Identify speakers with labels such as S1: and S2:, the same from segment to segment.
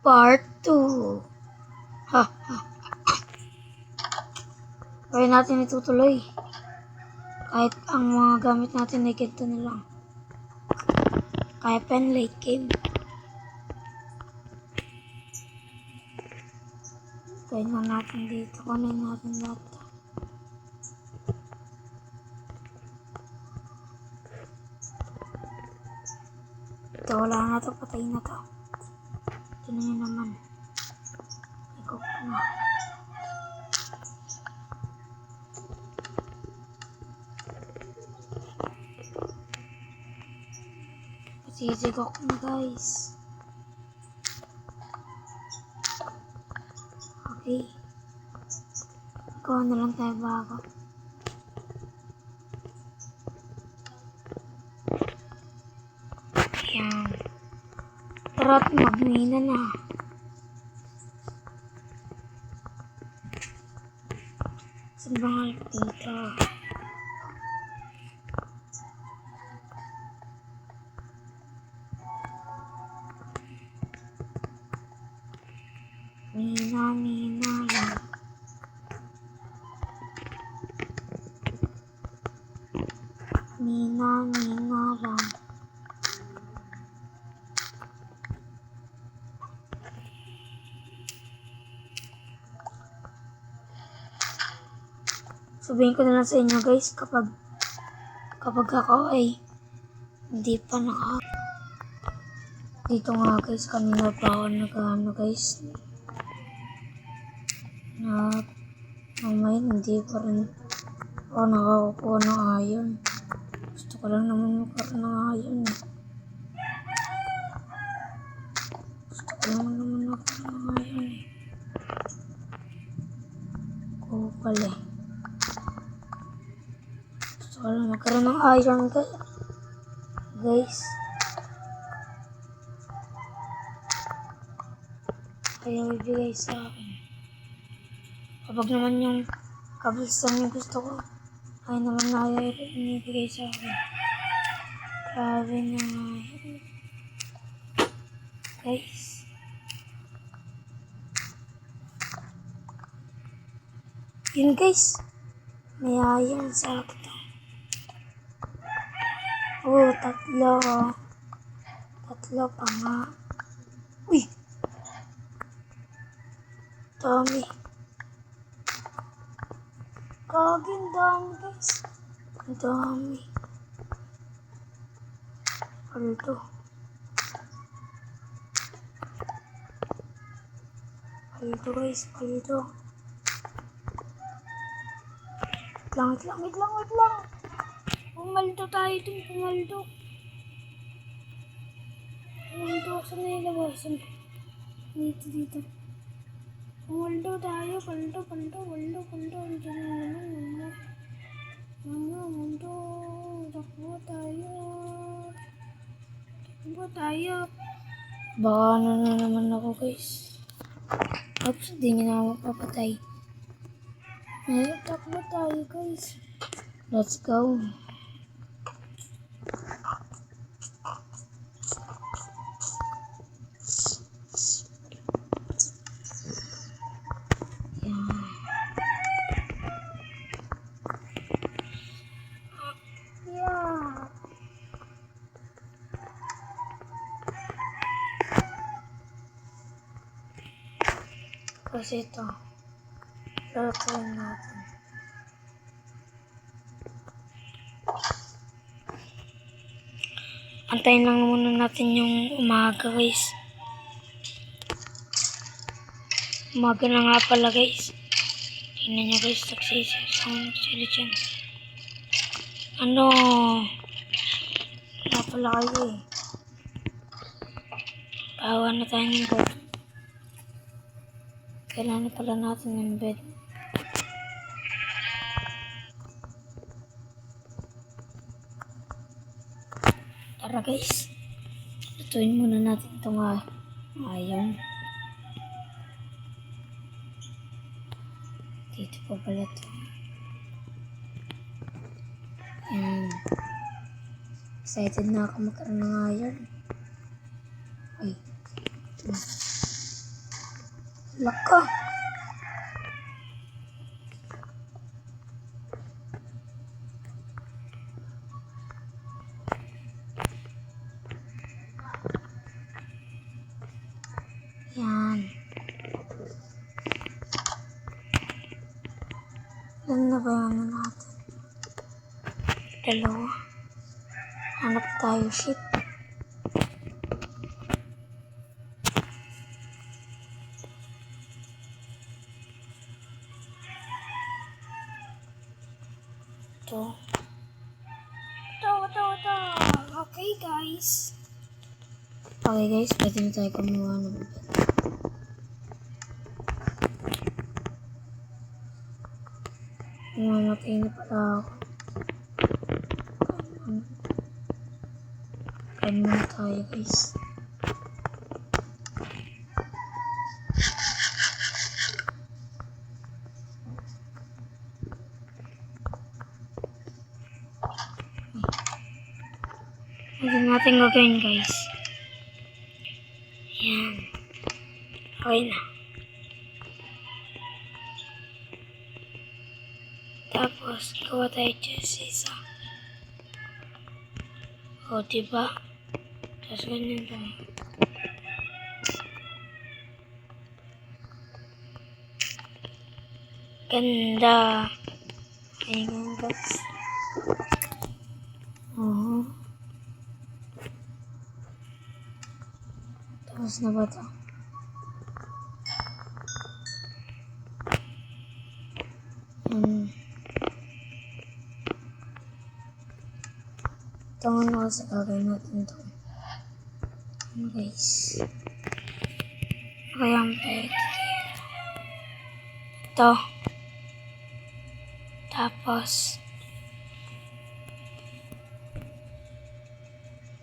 S1: Part 2. Ha, ha. Kaya natin itutuloy. Kahit ang mga gamit natin ay ganito na lang. Kaya pen late game. Kaya na natin dito. Kunin natin lahat. Ito, wala na to. Patay na to. Ito na yun naman. Ikok na. Sisigok na guys. Okay. Ikaw na lang tayo bago. Yan. Tara't magmina na. Saan ba nga dito? Mina lang. Mina lang. Sabihin ko na lang sa inyo guys kapag ako ay hindi pa dito nga guys, kanina pa ako nag-ano guys na mamay hindi pa rin ako nakakukuha ng iron. Gusto ko lang naman magkaroon ng iron. Gusto ko lang naman magkaroon ng iron kupal eh. Gusto ko lang magkaroon ng iron guys. Kaya ibigay sa akin. Kapag naman yung kabistan yung gusto ko, ay naman na inibigay sa akin. Grabe na yun. Guys. Yun guys. May ayang sakto. Oh, tatlo. Tatlo pa nga. Uy! Dami. Kaging dami guys. Ang dami. Paldo. Paldo guys, paldo. Wait lang. Pumaldo tayo dun, pumaldo. Saan na ilabasan? Dito. Pumaldo tayo, paldo. Mundo. Takbo tayo. Baka ano na naman ako guys. Oops, hindi niya na ako mapapatay. Takbo tayo guys. Let's go. Kasi ito, lulutuin natin. Antayin lang muna natin yung umaga guys. Umaga na nga pala guys. Tingnan nyo guys, nagsili dyan. Wala pala kayo eh. Bawa na tayo ng bed. Kailangan pala natin ng bed. Tara guys. Lutuin muna natin itong iron. Dito pa pala ito. Ayan. Excited na ako magkaroon ng iron. Ay. Laka. Yan. Ilan na ba yung ano natin? Dalawa. Hanap tayo ship. Ito. Okay guys. Okay guys, pwede na tayo kumuha ng bed. Mamatay na pala ako. Kain muna tayo guys. Hindi natin gagawin guys. Yan. Okay na. Tapos, gawa tayo dyan sa isa. O, diba? Tapos ganyan lang. Ganda. Ayan guys. Tapos na ba ito? Ito nga kasi gagawin natin ito. Guys. Kaya ang pwede. Ito. Tapos.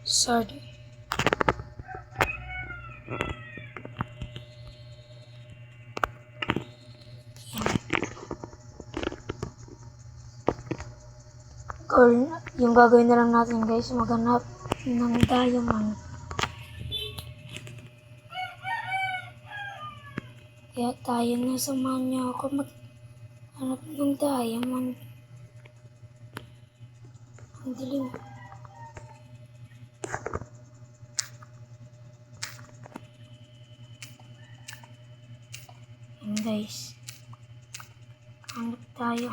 S1: Sword. Goal, yung gagawin na lang natin guys, maghanap ng diamond. Kaya tayo na, samahan niyo ako maghanap ng diamond. Ang dilim. Yan guys. Hanap tayo.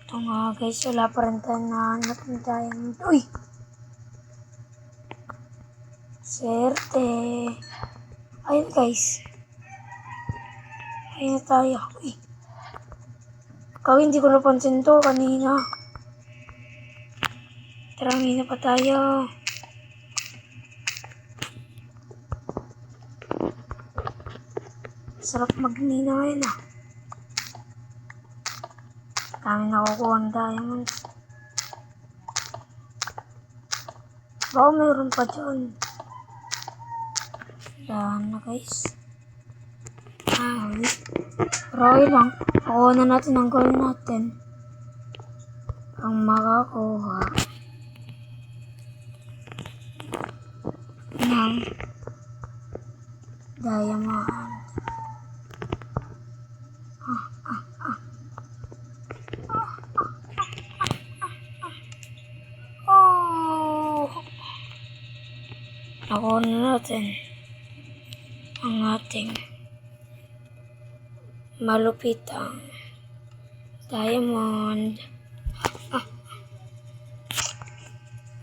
S1: Ito nga guys, wala pa rin tayo nahanap ng diamond. Uy! Swerte! Ayun guys. Ayun na tayo. Uy! Kaya hindi ko napansin to kanina. Tara, na pa tayo. Sarap magnina ngayon ah. Dami nakukuha ang diamond. Baka mayroon pa dyan. Dahan na guys. Pero okay lang. Nakuha na natin ang goal natin. Ang makakuha ng diamond. Nakuha na natin ang ating malupitang diamond.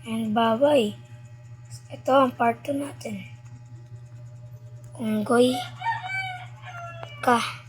S1: And bye-bye. Ito ang part 2 natin. Unggoy ka.